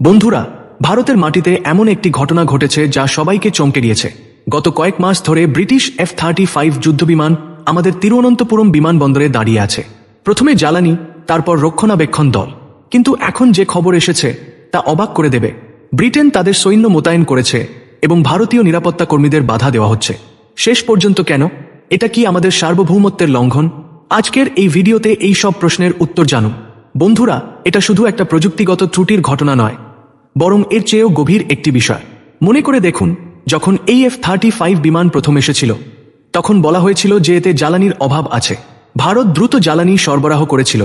বন্ধুরা, ভারতের মাটিতে এমন একটি ঘটনা ঘটেছে যা সবাইকে চমকে দিয়েছে। গত কয়েক মাস ধরে ব্রিটিশ F-35 যুদ্ধবিমান আমাদের তিরুঅনন্তপুরম বিমানবন্দরে দাঁড়িয়ে আছে। প্রথমে জ্বালানি, তারপর রক্ষণাবেক্ষণ দল। কিন্তু এখন যে খবর এসেছে তা অবাক করে দেবে। ব্রিটেন তাদের সৈন্য মোতায়েন করেছে এবং ভারতীয় নিরাপত্তা কর্মীদের বাধা দেওয়া হচ্ছে। শেষ পর্যন্ত কেন? এটা কি আমাদের সার্বভৌমত্বের লঙ্ঘন? আজকের এই ভিডিওতে এই সব প্রশ্নের উত্তর জানুন। বন্ধুরা, এটা শুধু একটা প্রযুক্তিগত ত্রুটির ঘটনা নয়, বরং এর চেয়েও গভীর একটি বিষয়। মনে করে দেখুন, যখন এই F-35 বিমান প্রথম এসেছিল তখন বলা হয়েছিল যে এতে জ্বালানির অভাব আছে। ভারত দ্রুত জ্বালানি সরবরাহ করেছিল,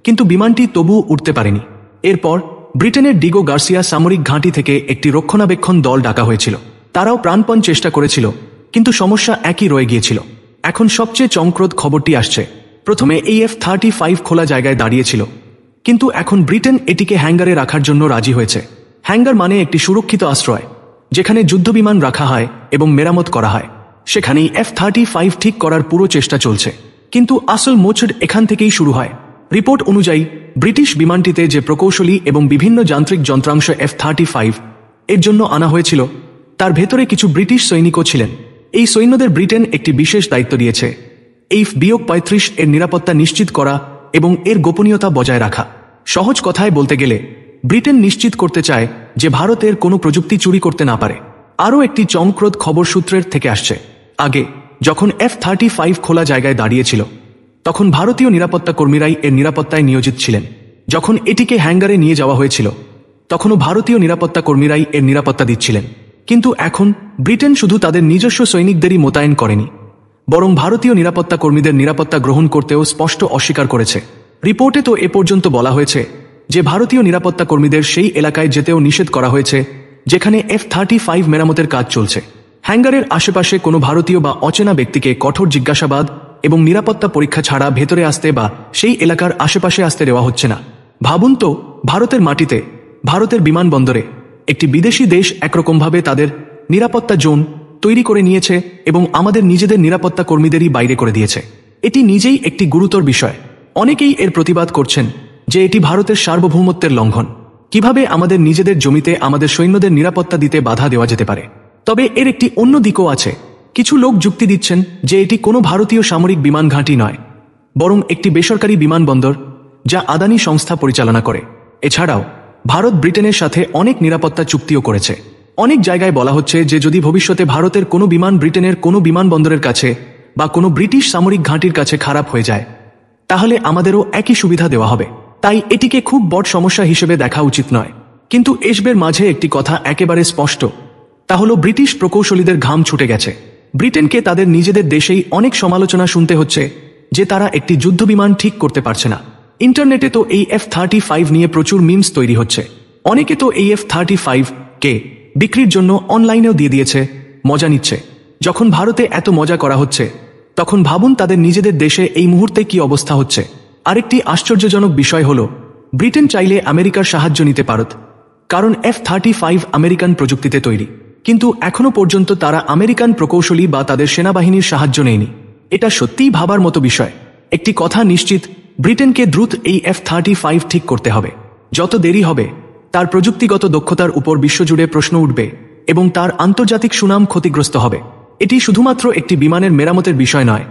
কিন্তু বিমানটি তবুও উঠতে পারেনি। এরপর ব্রিটেনের ডিগো গার্সিয়া সামরিক ঘাঁটি থেকে একটি রক্ষণাবেক্ষণ দল ডাকা হয়েছিল। তারাও প্রাণপণ চেষ্টা করেছিল, কিন্তু সমস্যা একই রয়ে গিয়েছিল। এখন সবচেয়ে চমকপ্রদ খবরটি আসছে। প্রথমে এই F-35 খোলা জায়গায় দাঁড়িয়েছিল, কিন্তু এখন ব্রিটেন এটিকে হ্যাঙ্গারে রাখার জন্য রাজি হয়েছে। হ্যাঙ্গার মানে একটি সুরক্ষিত আশ্রয়, যেখানে যুদ্ধবিমান রাখা হয় এবং মেরামত করা হয়। সেখানেই F-35 ঠিক করার পুরো চেষ্টা চলছে। কিন্তু আসল মোচড় এখান থেকেই শুরু হয়। রিপোর্ট অনুযায়ী ব্রিটিশ বিমানটিতে যে প্রকৌশলী এবং বিভিন্ন যান্ত্রিক যন্ত্রাংশ F-35 এর জন্য আনা হয়েছিল, তার ভেতরে কিছু ব্রিটিশ সৈনিকও ছিলেন। এই সৈন্যদের ব্রিটেন একটি বিশেষ দায়িত্ব দিয়েছে, F-35 এর নিরাপত্তা নিশ্চিত করা এবং এর গোপনীয়তা বজায় রাখা। সহজ কথায় বলতে গেলে, ব্রিটেন নিশ্চিত করতে চায় যে ভারতের কোনো প্রযুক্তি চুরি করতে না পারে। আরও একটি চমকপ্রদ খবর সূত্রের থেকে আসছে। আগে যখন F-35 খোলা জায়গায় দাঁড়িয়েছিল, তখন ভারতীয় নিরাপত্তা কর্মীরাই এর নিরাপত্তায় নিয়োজিত ছিলেন। যখন এটিকে হ্যাঙ্গারে নিয়ে যাওয়া হয়েছিল, তখনও ভারতীয় নিরাপত্তা কর্মীরাই এর নিরাপত্তা দিচ্ছিলেন। কিন্তু এখন ব্রিটেন শুধু তাদের নিজস্ব সৈনিকদেরই মোতায়েন করেনি, বরং ভারতীয় নিরাপত্তা কর্মীদের নিরাপত্তা গ্রহণ করতেও স্পষ্ট অস্বীকার করেছে। রিপোর্টে তো এ পর্যন্ত বলা হয়েছে যে ভারতীয় নিরাপত্তা কর্মীদের সেই এলাকায় যেতেও নিষেধ করা হয়েছে যেখানে F-35 মেরামতের কাজ চলছে। হ্যাঙ্গারের আশেপাশে কোনো ভারতীয় বা অচেনা ব্যক্তিকে কঠোর জিজ্ঞাসাবাদ এবং নিরাপত্তা পরীক্ষা ছাড়া ভেতরে আসতে বা সেই এলাকার আশেপাশে আসতে দেওয়া হচ্ছে না। ভাবুন তো, ভারতের মাটিতে, ভারতের বিমানবন্দরে একটি বিদেশি দেশ একরকমভাবে তাদের নিরাপত্তা জোন তৈরি করে নিয়েছে এবং আমাদের নিজেদের নিরাপত্তা কর্মীদেরই বাইরে করে দিয়েছে। এটি নিজেই একটি গুরুতর বিষয়। অনেকেই এর প্রতিবাদ করছেন যে এটি ভারতের সার্বভৌমত্বের লঙ্ঘন। কিভাবে আমাদের নিজেদের জমিতে আমাদের সৈন্যদের নিরাপত্তা দিতে বাধা দেওয়া যেতে পারে? তবে এর একটি অন্য দিকও আছে। কিছু লোক যুক্তি দিচ্ছেন যে এটি কোনো ভারতীয় সামরিক বিমান ঘাঁটি নয়, বরং একটি বেসরকারি বিমানবন্দর যা আদানি সংস্থা পরিচালনা করে। এছাড়াও ভারত ব্রিটেনের সাথে অনেক নিরাপত্তা চুক্তিও করেছে। অনেক জায়গায় বলা হচ্ছে যে যদি ভবিষ্যতে ভারতের কোনো বিমান ব্রিটেনের কোনো বিমানবন্দরের কাছে বা কোনো ব্রিটিশ সামরিক ঘাঁটির কাছে খারাপ হয়ে যায়, তাহলে আমাদেরও একই সুবিধা দেওয়া হবে। তাই এটিকে খুব বড় সমস্যা হিসেবে দেখা উচিত নয়। কিন্তু এসবের মাঝে একটি কথা একেবারে স্পষ্ট, তা হলো ব্রিটিশ প্রকৌশলীদের ঘাম ছুটে গেছে। ব্রিটেনকে তাদের নিজেদের দেশেই অনেক সমালোচনা শুনতে হচ্ছে যে তারা একটি যুদ্ধবিমান ঠিক করতে পারছে না। ইন্টারনেটে তো এই F-35 নিয়ে প্রচুর মিমস তৈরি হচ্ছে। অনেকে তো এই F-35 কে বিক্রির জন্য অনলাইনেও দিয়ে দিয়েছে, মজা নিচ্ছে। যখন ভারতে এত মজা করা হচ্ছে, তখন ভাবুন তাদের নিজেদের দেশে এই মুহূর্তে কি অবস্থা হচ্ছে। আরেকটি আশ্চর্যজনক বিষয় হল, ব্রিটেন চাইলে আমেরিকার সাহায্য নিতে পারত, কারণ F-35 আমেরিকান প্রযুক্তিতে তৈরি। কিন্তু এখনো পর্যন্ত তারা আমেরিকান প্রকৌশলী বা তাদের সেনাবাহিনীর সাহায্য নেয়নি। এটা সত্যিই ভাবার মতো বিষয়। একটি কথা নিশ্চিত, ব্রিটেনকে দ্রুত এই F-35 ঠিক করতে হবে। যত দেরি হবে, তার প্রযুক্তিগত দক্ষতার উপর বিশ্বজুড়ে প্রশ্ন উঠবে এবং তার আন্তর্জাতিক সুনাম ক্ষতিগ্রস্ত হবে। এটি শুধুমাত্র একটি বিমানের মেরামতের বিষয় নয়,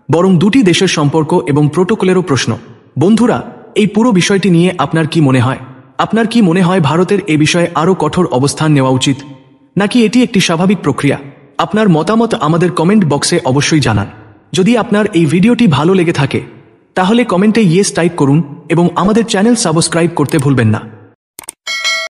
বরং দুটি দেশের সম্পর্ক এবং প্রোটোকলেরও প্রশ্ন। বন্ধুরা, এই পুরো বিষয়টি নিয়ে আপনার কি মনে হয়? আপনার কি মনে হয় ভারতের এ বিষয়ে আরও কঠোর অবস্থান নেওয়া উচিত, নাকি এটি একটি স্বাভাবিক প্রক্রিয়া? আপনার মতামত আমাদের কমেন্ট বক্সে অবশ্যই জানান। যদি আপনার এই ভিডিওটি ভালো লেগে থাকে, তাহলে কমেন্টে ইয়েস টাইপ করুন এবং আমাদের চ্যানেল সাবস্ক্রাইব করতে ভুলবেন না।